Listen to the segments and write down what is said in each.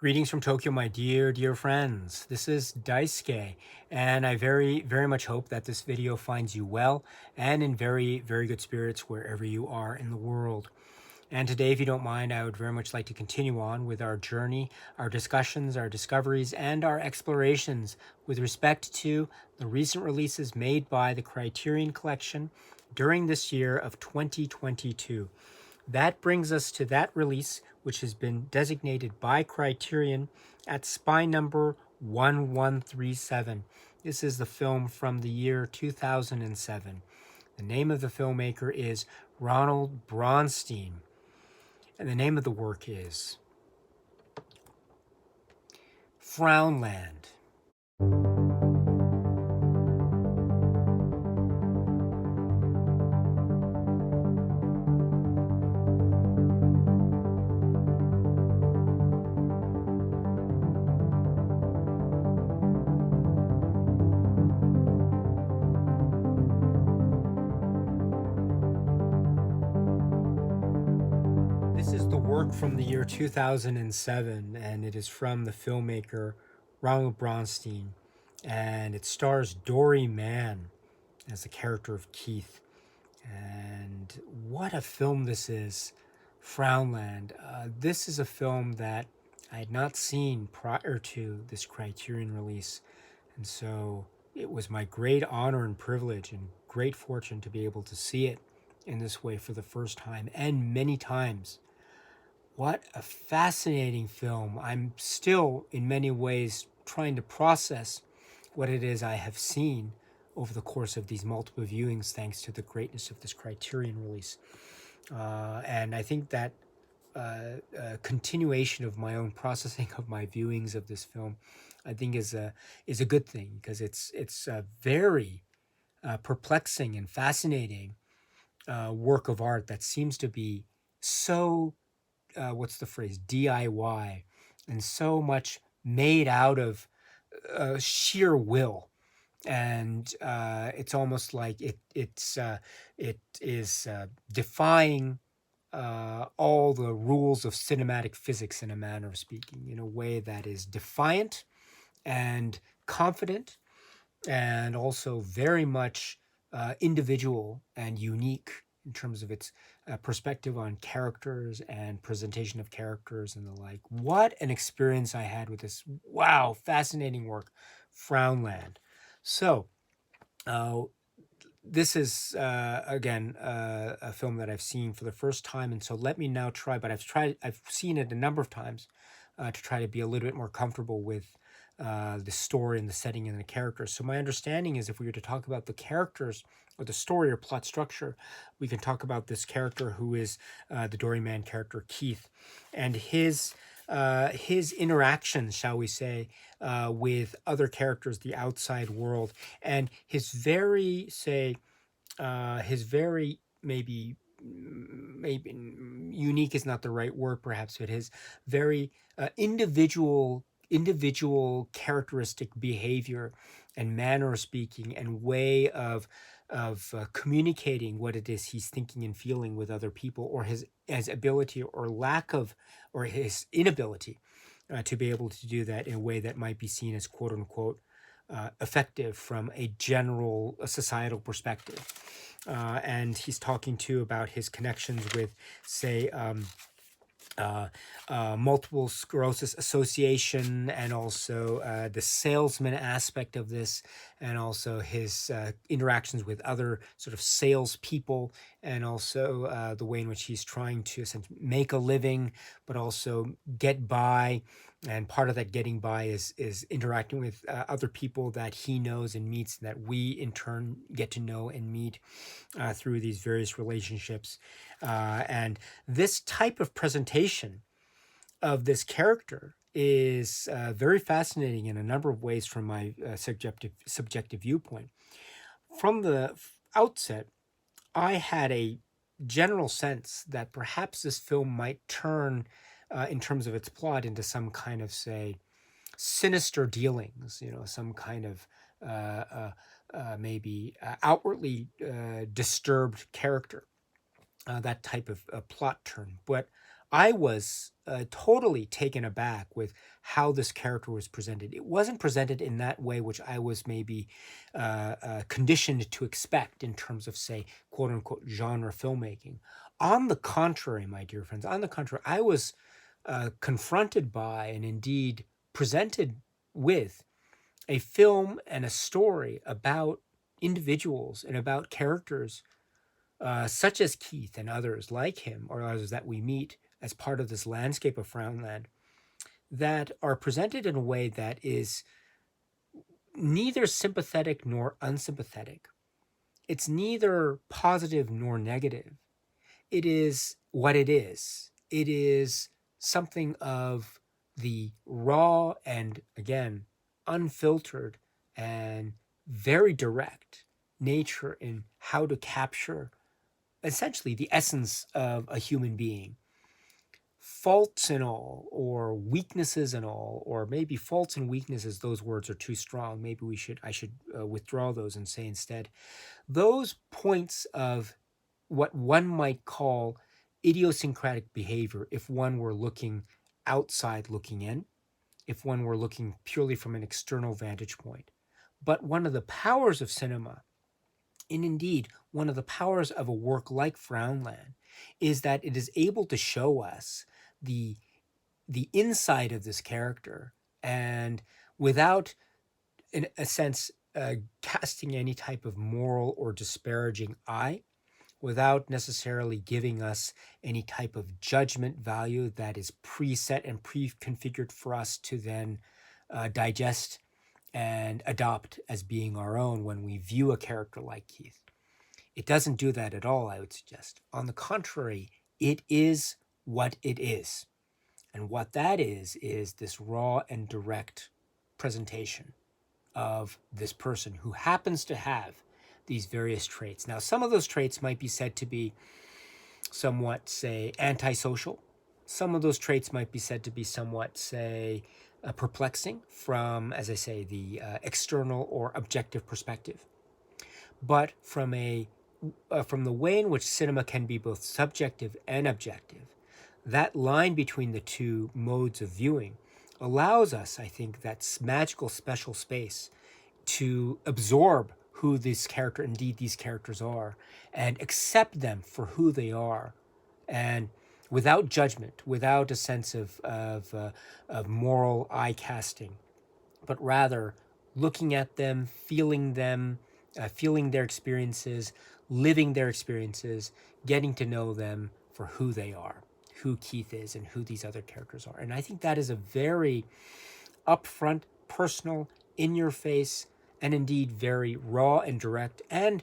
Greetings from Tokyo, my dear friends. This is Daisuke, and I very much hope that this video finds you well and in very good spirits wherever you are in the world. And today, if you don't mind, I would very much like to continue on with our journey, our discussions, our discoveries, and our explorations with respect to the recent releases made by the Criterion Collection during this year of 2022. That brings us to that release, which has been designated by Criterion at spy number 1137. This is the film from the year 2007. The name of the filmmaker is Ronald Bronstein, and the name of the work is FROWNLAND. This is the work from the year 2007, and it is from the filmmaker Ronald Bronstein, and it stars Dory Mann as the character of Keith. And what a film this is, Frownland. This is a film that I had not seen prior to this Criterion release, and so it was my great honor and privilege and great fortune to be able to see it in this way for the first time and many times. What a fascinating film. I'm still, in many ways, trying to process what it is I have seen over the course of these multiple viewings, thanks to the greatness of this Criterion release. And I think that continuation of my own processing of my viewings of this film, I think is a good thing, because it's a very perplexing and fascinating work of art that seems to be so what's the phrase, DIY, and so much made out of sheer will. And it's almost like it is defying all the rules of cinematic physics, in a manner of speaking, in a way that is defiant and confident, and also very much individual and unique in terms of its perspective on characters and presentation of characters and the like. What an experience I had with this. Wow, fascinating work, Frownland. So, this is again a film that I've seen for the first time, and so let me now try. But I've seen it a number of times to try to be a little bit more comfortable with the story and the setting and the characters. So my understanding is, if we were to talk about the characters or the story or plot structure, we can talk about this character who is the Dory Mann character, Keith, and his interactions, shall we say, with other characters, the outside world, and his very, say, his very maybe unique is not the right word, perhaps, but his very individual characteristic behavior and manner of speaking and way of communicating what it is he's thinking and feeling with other people, or his ability or lack of, or his inability to be able to do that in a way that might be seen as quote unquote effective from a general societal perspective. And he's talking too about his connections with, say, multiple sclerosis association, and also the salesman aspect of this, and also his interactions with other sort of salespeople, and also the way in which he's trying to essentially make a living, but also get by. And part of that getting by is interacting with other people that he knows and meets, and that we in turn get to know and meet through these various relationships. And this type of presentation of this character is very fascinating in a number of ways from my subjective viewpoint. From the outset, I had a general sense that perhaps this film might turn, in terms of its plot, into some kind of, say, sinister dealings, some kind of maybe outwardly disturbed character, that type of plot turn. But I was totally taken aback with how this character was presented. It wasn't presented in that way which I was maybe conditioned to expect in terms of, say, quote unquote, genre filmmaking. On the contrary, my dear friends, on the contrary, I was confronted by and indeed presented with a film and a story about individuals and about characters such as Keith and others like him, or others that we meet as part of this landscape of Frownland, that are presented in a way that is neither sympathetic nor unsympathetic. It's neither positive nor negative. It is what it is. It is something of the raw and, again, unfiltered and very direct nature in how to capture essentially the essence of a human being. Faults and all, or weaknesses and all, or maybe faults and weaknesses, those words are too strong. Maybe I should withdraw those and say instead, those points of what one might call idiosyncratic behavior, if one were looking outside looking in, if one were looking purely from an external vantage point. But one of the powers of cinema, and indeed one of the powers of a work like Frownland, is that it is able to show us the inside of this character, and without, in a sense, casting any type of moral or disparaging eye, without necessarily giving us any type of judgment value that is preset and pre-configured for us to then digest and adopt as being our own when we view a character like Keith. It doesn't do that at all, I would suggest. On the contrary, it is what it is. And what that is this raw and direct presentation of this person who happens to have these various traits. Now, some of those traits might be said to be somewhat, say, antisocial. Some of those traits might be said to be somewhat, say, perplexing from, as I say, the external or objective perspective. But from the way in which cinema can be both subjective and objective, that line between the two modes of viewing allows us, I think, that magical special space to absorb who this character, indeed these characters are, and accept them for who they are, and without judgment, without a sense of moral eye casting, but rather looking at them, feeling their experiences, living their experiences, getting to know them for who they are, who Keith is and who these other characters are. And I think that is a very upfront, personal, in your face, and indeed very raw and direct, and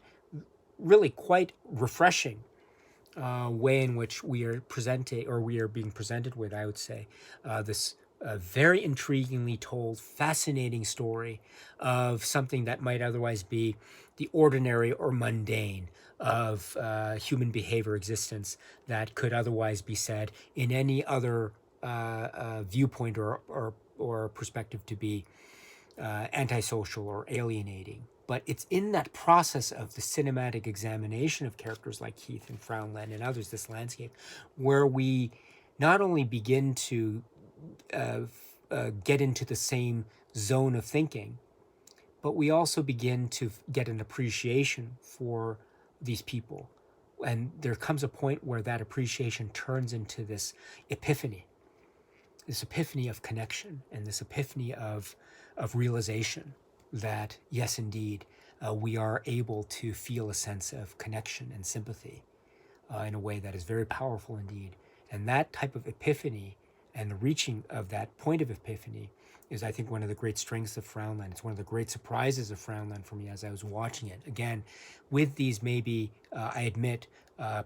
really quite refreshing way in which we are being presented with, I would say, this very intriguingly told, fascinating story of something that might otherwise be the ordinary or mundane of human behavior existence that could otherwise be said in any other viewpoint or perspective to be antisocial or alienating. But it's in that process of the cinematic examination of characters like Keith and Frownland and others, this landscape, where we not only begin to get into the same zone of thinking, but we also begin to get an appreciation for these people. And there comes a point where that appreciation turns into this epiphany of connection, and this epiphany of realization that, yes, indeed, we are able to feel a sense of connection and sympathy in a way that is very powerful indeed. And that type of epiphany and the reaching of that point of epiphany is, I think, one of the great strengths of Frownland. It's one of the great surprises of Frownland for me as I was watching it. Again, with these maybe, I admit,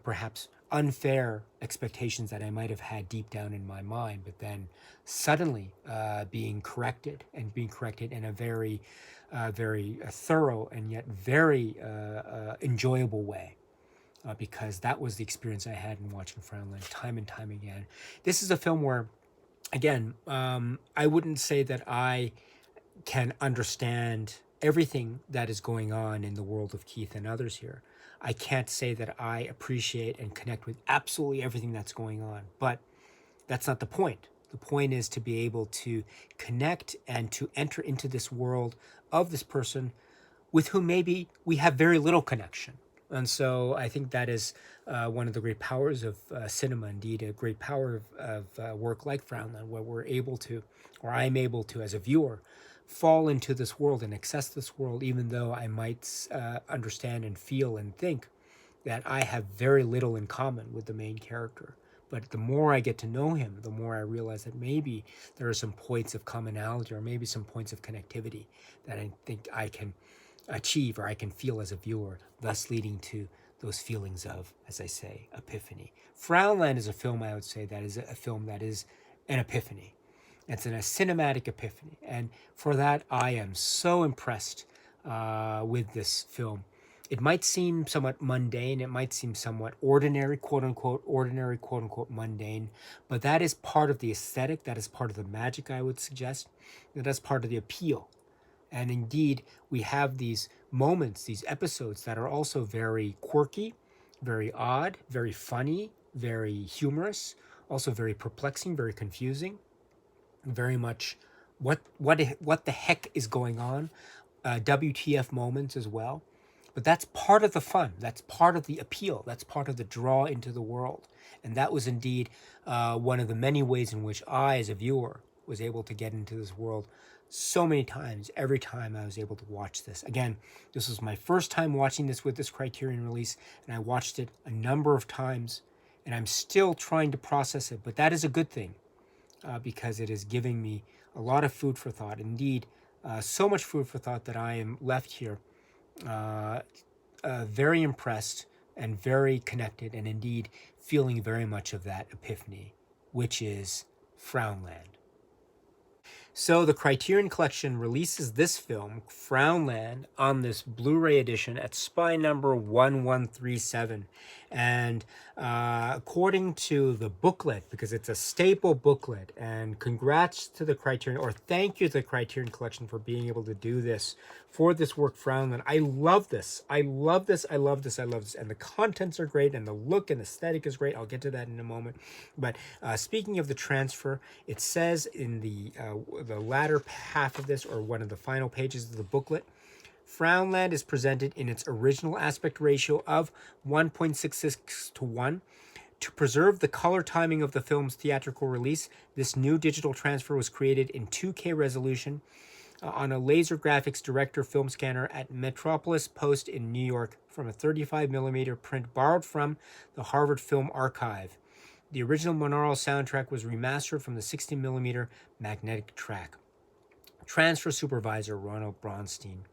perhaps unfair expectations that I might have had deep down in my mind, but then suddenly being corrected in a very, very thorough and yet very enjoyable way. Because that was the experience I had in watching Frownland time and time again. This is a film where, again, I wouldn't say that I can understand everything that is going on in the world of Keith and others here. I can't say that I appreciate and connect with absolutely everything that's going on. But That's not the point. The point is to be able to connect and to enter into this world of this person with whom maybe we have very little connection. And so I think that is one of the great powers of cinema, indeed, a great power of work like Frownland, where we're able to, or I'm able to, as a viewer, fall into this world and access this world, even though I might understand and feel and think that I have very little in common with the main character. But the more I get to know him, the more I realize that maybe there are some points of commonality or maybe some points of connectivity that I think I can achieve or I can feel as a viewer, thus leading to those feelings of, as I say, epiphany. Frownland is a film, I would say, that is a film that is an epiphany. It's a cinematic epiphany. And for that, I am so impressed with this film. It might seem somewhat mundane. It might seem somewhat ordinary, quote unquote, mundane. But that is part of the aesthetic. That is part of the magic, I would suggest. That's part of the appeal. And indeed, we have these moments, these episodes that are also very quirky, very odd, very funny, very humorous, also very perplexing, very confusing, very much what the heck is going on, WTF moments as well. But that's part of the fun. That's part of the appeal. That's part of the draw into the world. And that was indeed one of the many ways in which I, as a viewer, was able to get into this world so many times, every time I was able to watch this. Again, this was my first time watching this with this Criterion release, and I watched it a number of times, and I'm still trying to process it. But that is a good thing because it is giving me a lot of food for thought. Indeed, so much food for thought that I am left here very impressed and very connected, and indeed feeling very much of that epiphany, which is Frownland. So the Criterion Collection releases this film, Frownland, on this Blu-ray edition at SPY number 1137. And according to the booklet, because it's a staple booklet, and congrats to the Criterion, or thank you to the Criterion Collection for being able to do this for this work, Frownland. I love this. I love this. I love this. I love this. And the contents are great, and the look and aesthetic is great. I'll get to that in a moment. But speaking of the transfer, it says in the latter half of this, or one of the final pages of the booklet, Frownland is presented in its original aspect ratio of 1.66 to 1. To preserve the color timing of the film's theatrical release, this new digital transfer was created in 2K resolution on a laser graphics director film scanner at Metropolis Post in New York from a 35mm print borrowed from the Harvard Film Archive. The original monaural soundtrack was remastered from the 60mm magnetic track. Transfer supervisor Ronald Bronstein.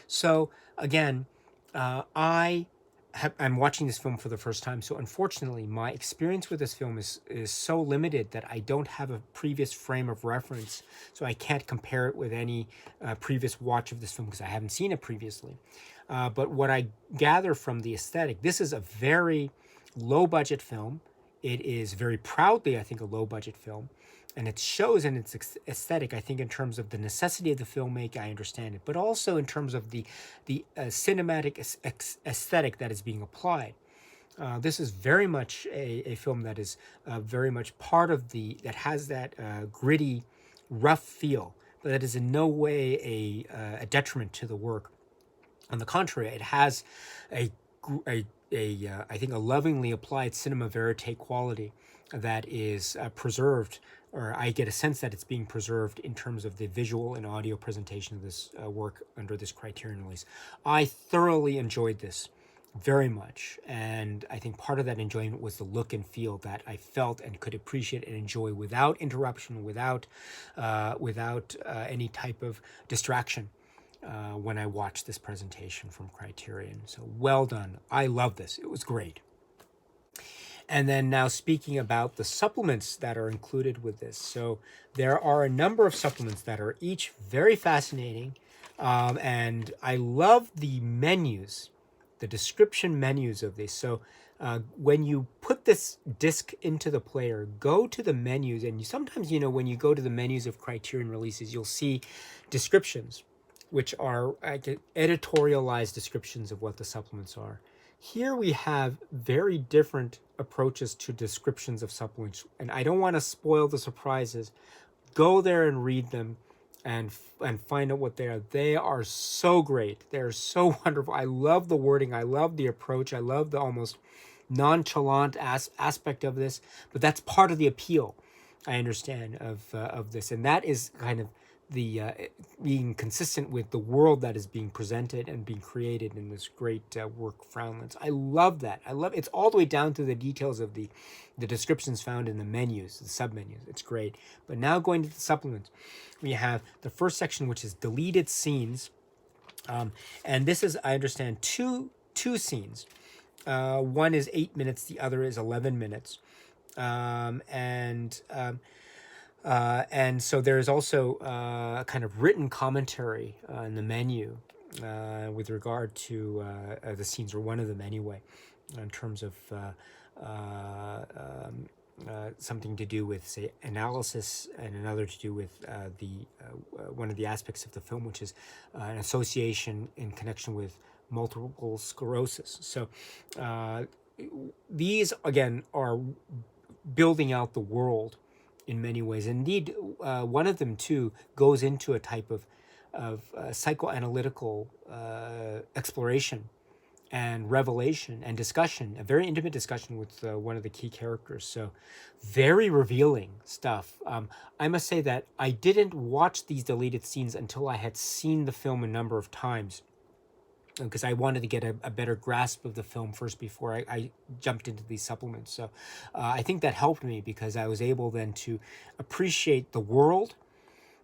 So again, I'm watching this film for the first time. So unfortunately, my experience with this film is so limited that I don't have a previous frame of reference. So I can't compare it with any previous watch of this film because I haven't seen it previously. But what I gather from the aesthetic, this is a very low budget film. It is very proudly, I think, a low budget film. And it shows in its aesthetic, I think, in terms of the necessity of the filmmaking, I understand it, but also in terms of the cinematic aesthetic that is being applied. This is very much a film that is very much part of that has that gritty, rough feel, but that is in no way a detriment to the work. On the contrary, it has I think, a lovingly applied cinema verite quality that is preserved, or I get a sense that it's being preserved in terms of the visual and audio presentation of this work under this Criterion release. I thoroughly enjoyed this very much, and I think part of that enjoyment was the look and feel that I felt and could appreciate and enjoy without interruption, without any type of distraction when I watched this presentation from Criterion. So well done. I love this. It was great. And then now speaking about the supplements that are included with this. So there are a number of supplements that are each very fascinating. And I love the menus, the description menus of this. So when you put this disc into the player, go to the menus. And sometimes, when you go to the menus of Criterion releases, you'll see descriptions, which are editorialized descriptions of what the supplements are. Here we have very different approaches to descriptions of supplements, and I don't want to spoil the surprises. Go there and read them, and find out what they are. They are so great. They're so wonderful. I love the wording. I love the approach. I love the almost nonchalant aspect of this. But that's part of the appeal, I understand, of this, and that is kind of the being consistent with the world that is being presented and being created in this great work, Frownlands. I love that. I love it's all the way down to the details of the descriptions found in the menus, the submenus. It's great. But now going to the supplements, we have the first section, which is deleted scenes, and this is, I understand, two scenes. One is 8 minutes, the other is 11 minutes, and so there is also a kind of written commentary in the menu with regard to the scenes, or one of them anyway, in terms of something to do with, say, analysis, and another to do with one of the aspects of the film, which is an association in connection with multiple sclerosis. So these, again, are building out the world in many ways. Indeed, one of them too goes into a type of psychoanalytical exploration and revelation and discussion, a very intimate discussion with one of the key characters. So very revealing stuff. I must say that I didn't watch these deleted scenes until I had seen the film a number of times, because I wanted to get a better grasp of the film first before I jumped into these supplements. So I think that helped me, because I was able then to appreciate the world.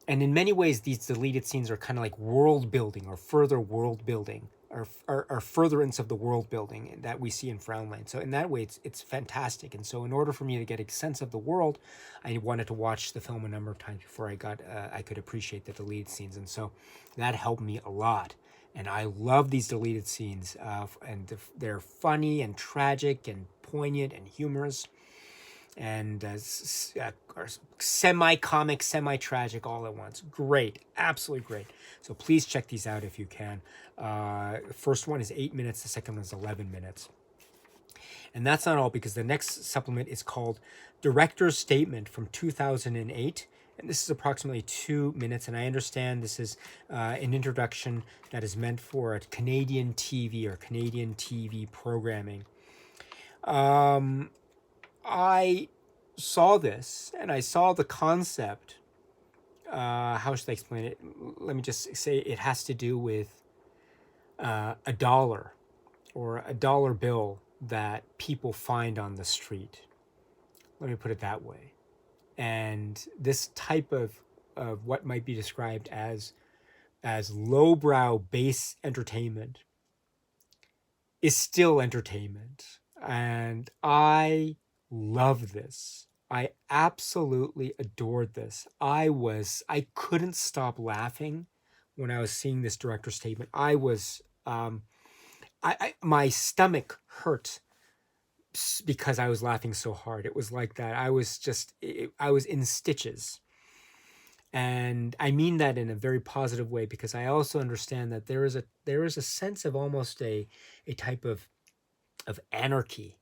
And in many ways, these deleted scenes are kind of like world building, or further world building, or furtherance of the world building that we see in Frownland. So in that way, it's fantastic. And so in order for me to get a sense of the world, I wanted to watch the film a number of times before I could appreciate the deleted scenes. And so that helped me a lot. And I love these deleted scenes, and they're funny and tragic and poignant and humorous, and semi-comic, semi-tragic all at once. Great, absolutely great. So please check these out if you can. The first one is 8 minutes, the second one is 11 minutes. And that's not all, because the next supplement is called Director's Statement from 2008. And this is approximately 2 minutes, and I understand this is an introduction that is meant for a Canadian TV or Canadian TV programming. I saw this, and I saw the concept. How should I explain it? Let me just say it has to do with a dollar, or a dollar bill that people find on the street. Let me put it that way. And this type of what might be described as lowbrow base entertainment is still entertainment. And I love this. I absolutely adored this. I couldn't stop laughing when I was seeing this director's statement. My stomach hurt because I was laughing so hard. It was like that. I was in stitches. And I mean that in a very positive way, because I also understand that there is a sense of almost a type of anarchy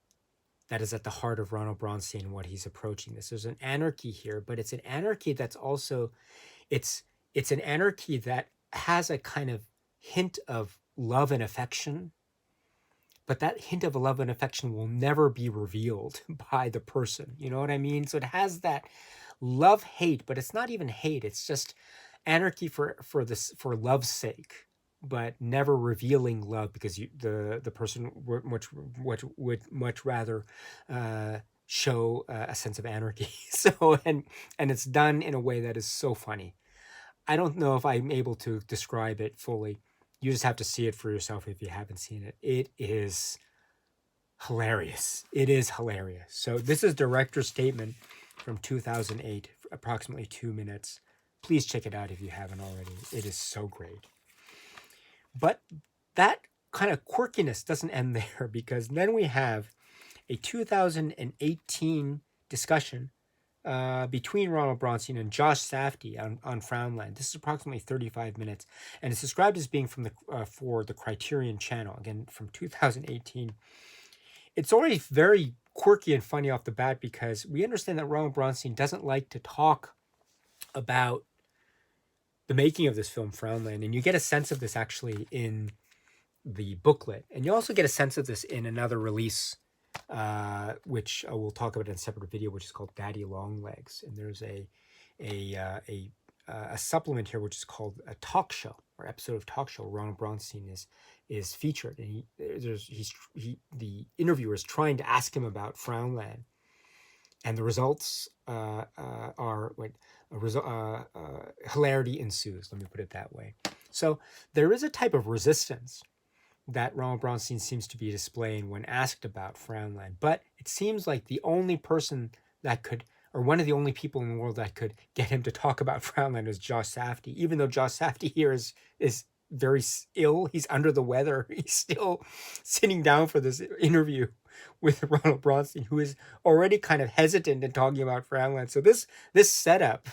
that is at the heart of Ronald Bronstein and what he's approaching this. There's an anarchy here, but it's an anarchy that's also, it's an anarchy that has a kind of hint of love and affection, but that hint of love and affection will never be revealed by the person. You know what I mean? So it has that love-hate, but it's not even hate. It's just anarchy for love's sake, but never revealing love, because the person would much rather show a sense of anarchy. So and it's done in a way that is so funny. I don't know if I'm able to describe it fully. You just have to see it for yourself if you haven't seen it. It is hilarious. It is hilarious. So this is Director's Statement from 2008, approximately 2 minutes. Please check it out if you haven't already. It is so great. But that kind of quirkiness doesn't end there, because then we have a 2018 discussion between Ronald Bronstein and Josh Safdie on FROWNLAND. This is approximately 35 minutes, and it's described as being from for the Criterion channel, again from 2018. It's already very quirky and funny off the bat because we understand that Ronald Bronstein doesn't like to talk about the making of this film, FROWNLAND, and you get a sense of this actually in the booklet, and you also get a sense of this in another release, which we'll talk about in a separate video, which is called Daddy Longlegs, and there's a supplement here which is called a talk show or episode of talk show. Ronald Bronstein is featured, and the interviewer is trying to ask him about FROWNLAND, and the results are hilarity ensues. Let me put it that way. So there is a type of resistance that Ronald Bronstein seems to be displaying when asked about FROWNLAND, but it seems like the only person that could, or one of the only people in the world that could get him to talk about FROWNLAND is Josh Safdie. Even though Josh Safdie here is very ill, he's under the weather, he's still sitting down for this interview with Ronald Bronstein, who is already kind of hesitant in talking about FROWNLAND. So this setup,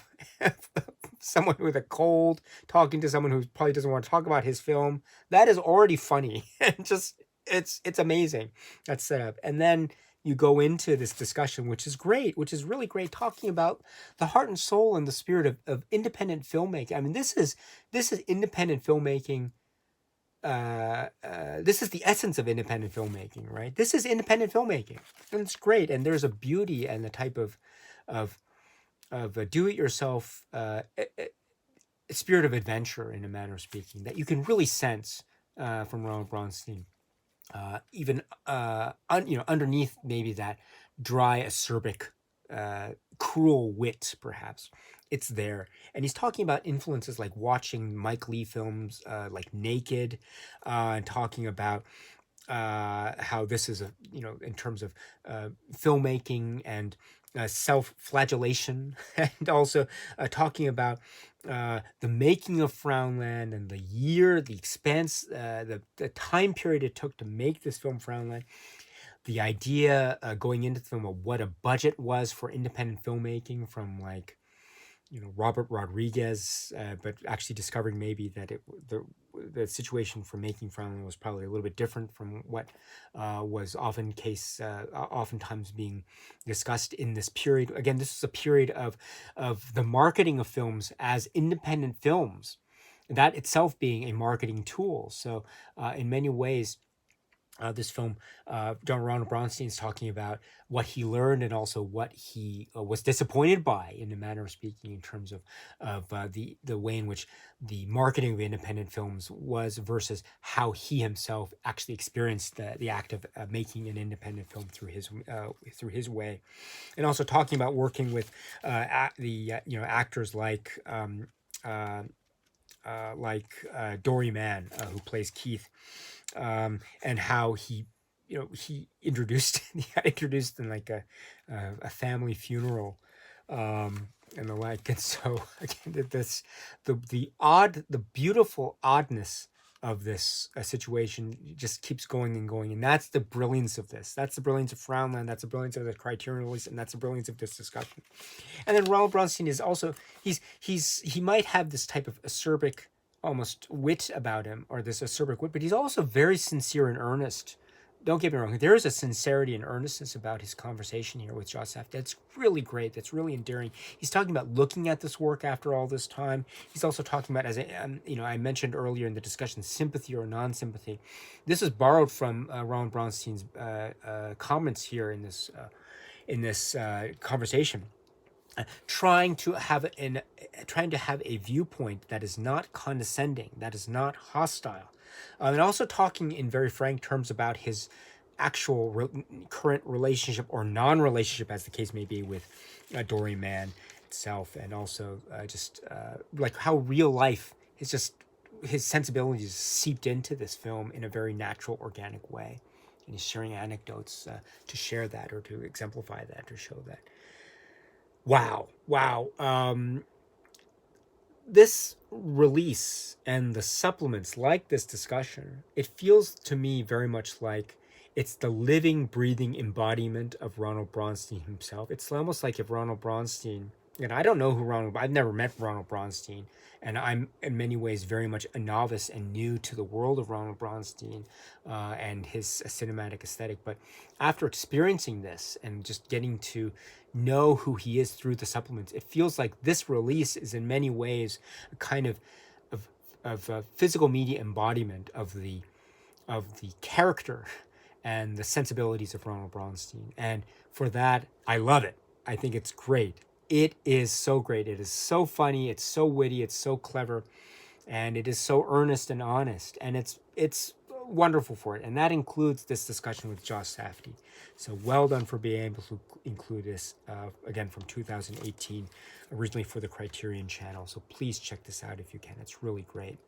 someone with a cold talking to someone who probably doesn't want to talk about his film, that is already funny. And just it's amazing, that setup. And then you go into this discussion, which is great, which is really great, talking about the heart and soul and the spirit of independent filmmaking. I mean, this is independent filmmaking. This is the essence of independent filmmaking, right? This is independent filmmaking, and it's great. And there's a beauty and the type of a do-it-yourself spirit of adventure, in a manner of speaking, that you can really sense from Ronald Bronstein. Even underneath maybe that dry, acerbic, cruel wit, perhaps, it's there. And he's talking about influences like watching Mike Leigh films like Naked, and talking about how this is in terms of filmmaking and self-flagellation, and also talking about the making of FROWNLAND and the year, the expense, the time period it took to make this film FROWNLAND. The idea going into the film of what a budget was for independent filmmaking from Robert Rodriguez, but actually discovering maybe that the situation for making FROWNLAND was probably a little bit different from what was oftentimes being discussed in this period. Again, this is a period of the marketing of films as independent films, that itself being a marketing tool. So in many ways, this film, Ronald Bronstein is talking about what he learned and also what he was disappointed by, in a manner of speaking, in terms of the way in which the marketing of independent films was versus how he himself actually experienced the act of making an independent film through his way, and also talking about working with actors like Dory Mann, who plays Keith. And how he introduced in like a family funeral, and the like. And so again, the beautiful oddness of this situation just keeps going and going, and that's the brilliance of this. That's the brilliance of FROWNLAND. That's the brilliance of the Criterion release, and that's the brilliance of this discussion. And then Ronald Bronstein is also he might have this type of acerbic almost wit about him, or this acerbic wit, but he's also very sincere and earnest. Don't get me wrong, there is a sincerity and earnestness about his conversation here with Josh Safdie. That's really great. That's really endearing. He's talking about looking at this work after all this time. He's also talking about, as I mentioned earlier in the discussion, sympathy or non-sympathy. This is borrowed from Ronald Bronstein's comments here in this conversation. Trying to have a viewpoint that is not condescending, that is not hostile, and also talking in very frank terms about his actual current relationship or non-relationship, as the case may be, with Dory Mann itself, and also like how real life is just his sensibilities seeped into this film in a very natural, organic way, and he's sharing anecdotes to share that or to exemplify that or show that. Wow. This release and the supplements like this discussion, it feels to me very much like it's the living, breathing embodiment of Ronald Bronstein himself. It's almost like if Ronald Bronstein, and I don't know who I've never met Ronald Bronstein, and I'm in many ways very much a novice and new to the world of Ronald Bronstein and his cinematic aesthetic. But after experiencing this and just getting to know who he is through the supplements, it feels like this release is in many ways a kind of a physical media embodiment of the character and the sensibilities of Ronald Bronstein. And for that, I love it. I think it's great. It is so great. It is so funny. It's so witty. It's so clever. And it is so earnest and honest. And it's wonderful for it. And that includes this discussion with Josh Safdie. So well done for being able to include this, again, from 2018, originally for the Criterion channel. So please check this out if you can. It's really great.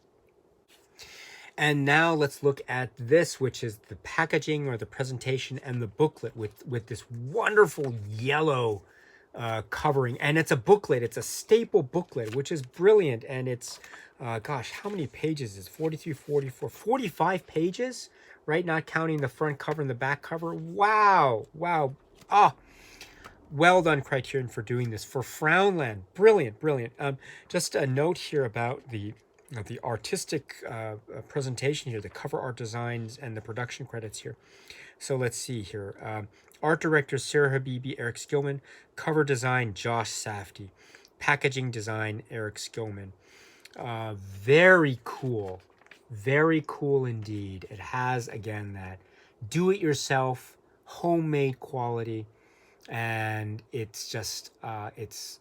And now let's look at this, which is the packaging or the presentation and the booklet with this wonderful yellow covering. And it's a booklet. It's a staple booklet, which is brilliant. And it's, gosh, how many pages is it? 43, 44, 45 pages, right? Not counting the front cover and the back cover. Wow. Wow. Well done, Criterion, for doing this. For FROWNLAND, brilliant, brilliant. Just a note here about the artistic presentation here, the cover art designs and the production credits here. So let's see here. Art director Sarah Habibi, Eric Skillman. Cover design Josh Safdie. Packaging design Eric Skillman. Very cool. Very cool indeed. It has, again, that do-it-yourself, homemade quality. And it's just, it's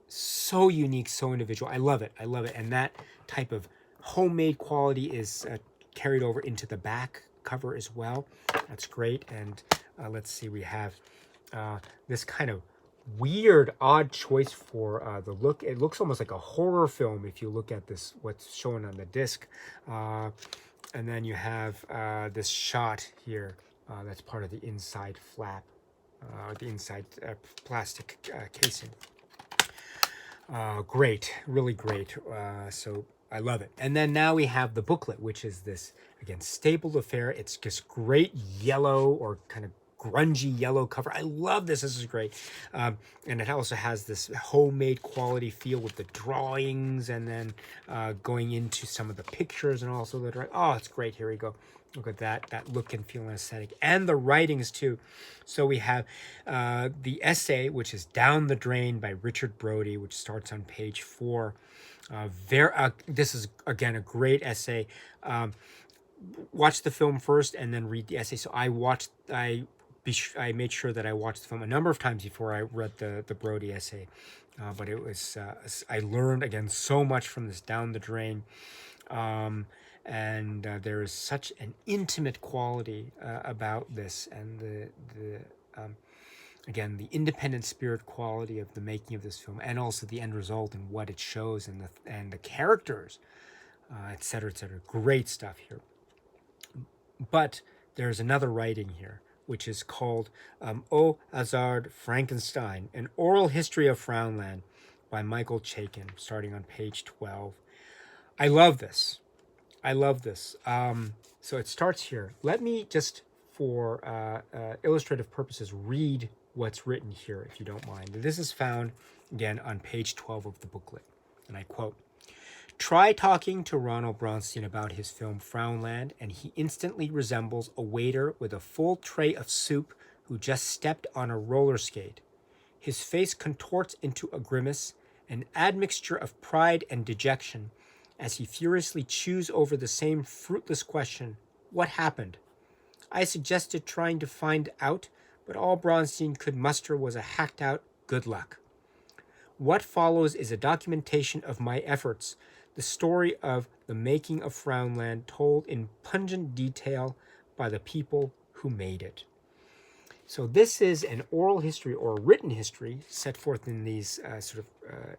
so unique, so individual. I love it. I love it. And that type of homemade quality is carried over into the back cover as well. That's great. And let's see, we have this kind of weird, odd choice for the look. It looks almost like a horror film if you look at this, what's shown on the disc. And then you have this shot here that's part of the inside flap, the inside plastic casing. Great, really great. So I love it. And then now we have the booklet, which is this, again, stapled affair. It's just great yellow or kind of grungy yellow cover. I love this. This is great. And it also has this homemade quality feel with the drawings and then going into some of the pictures and also the drawing. Oh, it's great. Here we go. Look at that look and feel and aesthetic. And the writings, too. So we have the essay, which is Down the Drain by Richard Brody, which starts on page 4. This is, again, a great essay. Watch the film first and then read the essay. So I made sure that I watched the film a number of times before I read the Brody essay. But it was, I learned, again, so much from this Down the Drain. And there is such an intimate quality about this, and again, the independent spirit quality of the making of this film, and also the end result and what it shows, and the characters, etc., etc. Great stuff here. But there's another writing here, which is called O Hazard Frankenstein, An Oral History of FROWNLAND by Michael Chaikin, starting on page 12. I love this. I love this. So it starts here. Let me just, for illustrative purposes, read what's written here, if you don't mind. This is found, again, on page 12 of the booklet. And I quote, "Try talking to Ronald Bronstein about his film FROWNLAND, and he instantly resembles a waiter with a full tray of soup who just stepped on a roller skate. His face contorts into a grimace, an admixture of pride and dejection, as he furiously chews over the same fruitless question, 'What happened?' I suggested trying to find out, but all Bronstein could muster was a hacked-out 'good luck.' What follows is a documentation of my efforts, the story of the making of FROWNLAND told in pungent detail by the people who made it." So this is an oral history or written history set forth in these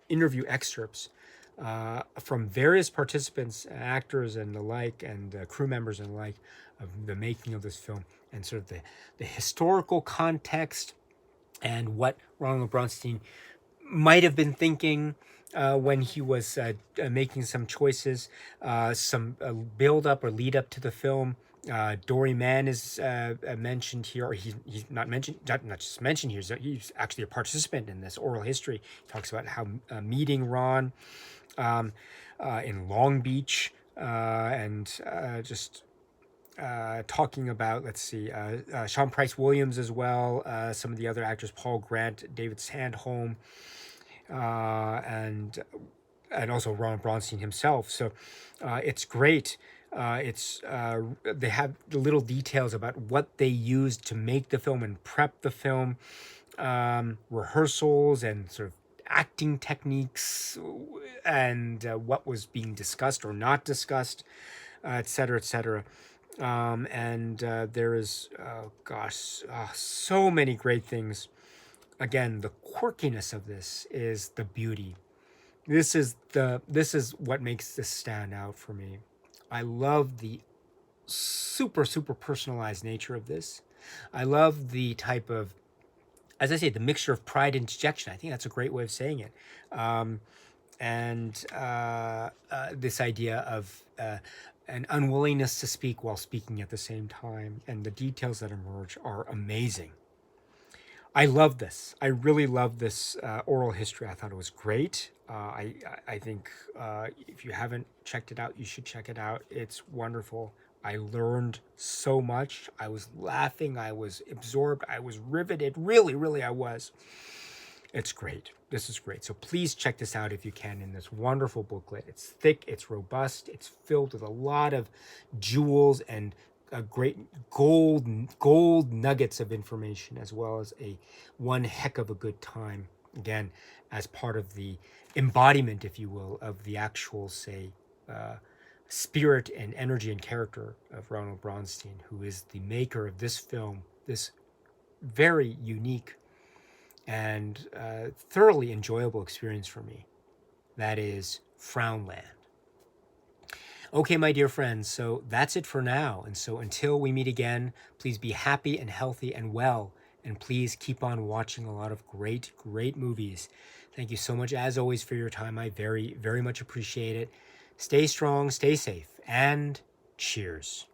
interview excerpts from various participants, actors and the like, and crew members and the like, of the making of this film, and sort of the historical context and what Ronald Bronstein might have been thinking when he was making some choices, some build up or lead up to the film, Dory Mann is mentioned here. Or he's not mentioned, not just mentioned here. He's actually a participant in this oral history. He talks about how meeting Ron in Long Beach and just talking about, let's see, Sean Price Williams as well, some of the other actors, Paul Grant, David Sandholm, and also Ronald Bronstein himself. So it's great. They have the little details about what they used to make the film and prep the film, rehearsals and sort of acting techniques, and what was being discussed or not discussed, et cetera, et cetera. And there is, so many great things. Again, the quirkiness of this is the beauty. This is what makes this stand out for me. I love the super, super personalized nature of this. I love the type of, as I say, the mixture of pride and dejection. I think that's a great way of saying it. And this idea of an unwillingness to speak while speaking at the same time, and the details that emerge are amazing. I love this. I really love this oral history. I thought it was great. I think if you haven't checked it out, you should check it out. It's wonderful. I learned so much. I was laughing. I was absorbed. I was riveted. Really, really, I was. It's great. This is great. So please check this out if you can in this wonderful booklet. It's thick. It's robust. It's filled with a lot of jewels and great gold nuggets of information, as well as one heck of a good time. Again, as part of the embodiment, if you will, of the actual, say, spirit and energy and character of Ronald Bronstein, who is the maker of this film, this very unique and thoroughly enjoyable experience for me. That is FROWNLAND. Okay, my dear friends, so that's it for now. And so until we meet again, please be happy and healthy and well. And please keep on watching a lot of great, great movies. Thank you so much, as always, for your time. I very, very much appreciate it. Stay strong, stay safe, and cheers.